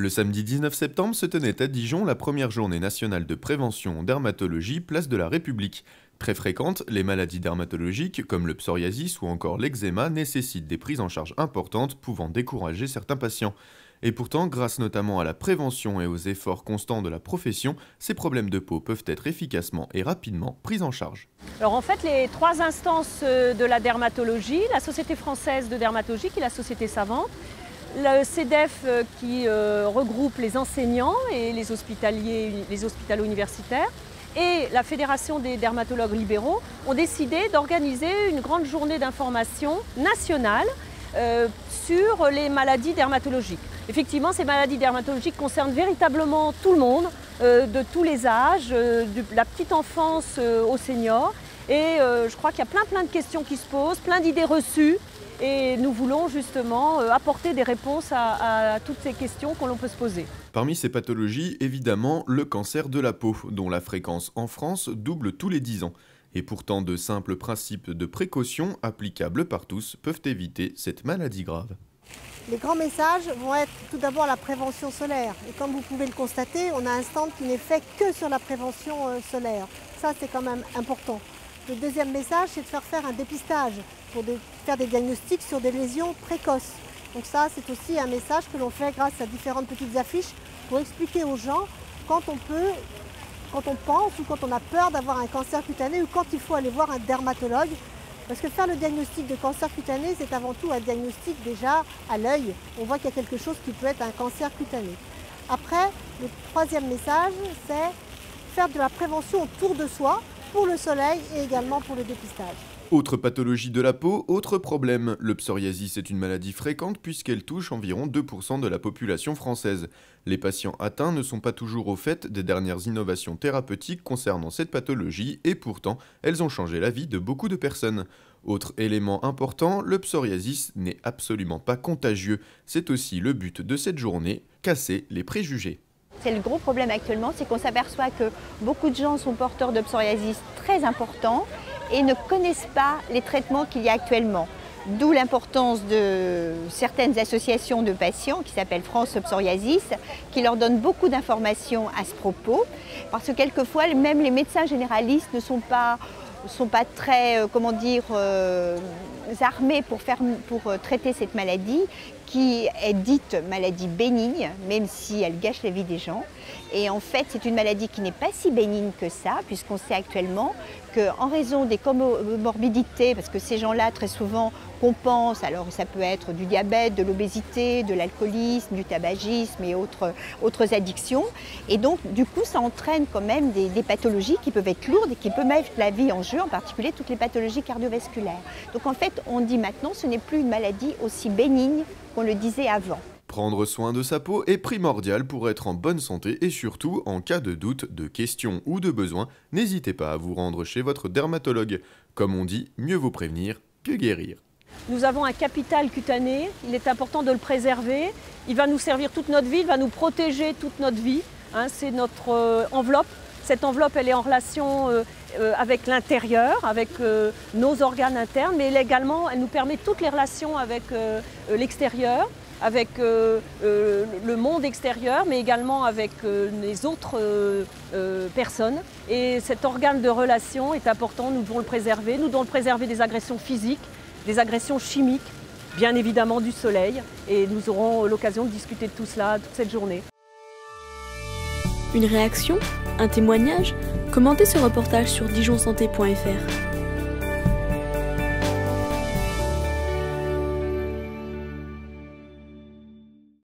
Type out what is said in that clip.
Le samedi 19 septembre se tenait à Dijon la première journée nationale de prévention en dermatologie, place de la République. Très fréquentes, les maladies dermatologiques, comme le psoriasis ou encore l'eczéma, nécessitent des prises en charge importantes, pouvant décourager certains patients. Et pourtant, grâce notamment à la prévention et aux efforts constants de la profession, ces problèmes de peau peuvent être efficacement et rapidement pris en charge. Alors en fait, les trois instances de la dermatologie, la Société française de dermatologie, qui est la société savante, le CEDEF qui regroupe les enseignants et les hospitalo-universitaires, et la Fédération des dermatologues libéraux ont décidé d'organiser une grande journée d'information nationale sur les maladies dermatologiques. Effectivement, ces maladies dermatologiques concernent véritablement tout le monde, de tous les âges, de la petite enfance aux seniors. Et je crois qu'il y a plein de questions qui se posent, plein d'idées reçues. Et nous voulons justement apporter des réponses à toutes ces questions que l'on peut se poser. Parmi ces pathologies, évidemment, le cancer de la peau, dont la fréquence en France double tous les 10 ans. Et pourtant, de simples principes de précaution applicables par tous peuvent éviter cette maladie grave. Les grands messages vont être tout d'abord la prévention solaire. Et comme vous pouvez le constater, on a un stand qui n'est fait que sur la prévention solaire. Ça, c'est quand même important. Le deuxième message, c'est de faire un dépistage pour faire des diagnostics sur des lésions précoces. Donc ça, c'est aussi un message que l'on fait grâce à différentes petites affiches pour expliquer aux gens quand on pense ou quand on a peur d'avoir un cancer cutané ou quand il faut aller voir un dermatologue. Parce que faire le diagnostic de cancer cutané, c'est avant tout un diagnostic déjà à l'œil. On voit qu'il y a quelque chose qui peut être un cancer cutané. Après, le troisième message, c'est faire de la prévention autour de soi, pour le soleil et également pour le dépistage. Autre pathologie de la peau, autre problème. Le psoriasis est une maladie fréquente puisqu'elle touche environ 2% de la population française. Les patients atteints ne sont pas toujours au fait des dernières innovations thérapeutiques concernant cette pathologie et pourtant, elles ont changé la vie de beaucoup de personnes. Autre élément important, le psoriasis n'est absolument pas contagieux. C'est aussi le but de cette journée, casser les préjugés. C'est le gros problème actuellement, c'est qu'on s'aperçoit que beaucoup de gens sont porteurs de psoriasis très importants et ne connaissent pas les traitements qu'il y a actuellement. D'où l'importance de certaines associations de patients qui s'appellent France Psoriasis, qui leur donnent beaucoup d'informations à ce propos, parce que quelquefois même les médecins généralistes ne sont pas très, armés pour traiter cette maladie qui est dite maladie bénigne, même si elle gâche la vie des gens. Et en fait, c'est une maladie qui n'est pas si bénigne que ça, puisqu'on sait actuellement qu'en raison des comorbidités, parce que ces gens-là, très souvent, compensent, alors ça peut être du diabète, de l'obésité, de l'alcoolisme, du tabagisme et autres addictions. Et donc, du coup, ça entraîne quand même des pathologies qui peuvent être lourdes et qui peuvent mettre la vie en jeu, en particulier toutes les pathologies cardiovasculaires. Donc en fait, on dit maintenant que ce n'est plus une maladie aussi bénigne qu'on le disait avant. Prendre soin de sa peau est primordial pour être en bonne santé et surtout, en cas de doute, de questions ou de besoin, n'hésitez pas à vous rendre chez votre dermatologue. Comme on dit, mieux vaut prévenir que guérir. Nous avons un capital cutané, il est important de le préserver. Il va nous servir toute notre vie, il va nous protéger toute notre vie. C'est notre enveloppe. Cette enveloppe, elle est en relation avec l'intérieur, avec nos organes internes, mais également, elle nous permet toutes les relations avec l'extérieur, avec le monde extérieur, mais également avec les autres personnes. Et cet organe de relation est important, nous devons le préserver. Nous devons le préserver des agressions physiques, des agressions chimiques, bien évidemment du soleil. Et nous aurons l'occasion de discuter de tout cela toute cette journée. Une réaction? Un témoignage? Commentez ce reportage sur dijonsanté.fr.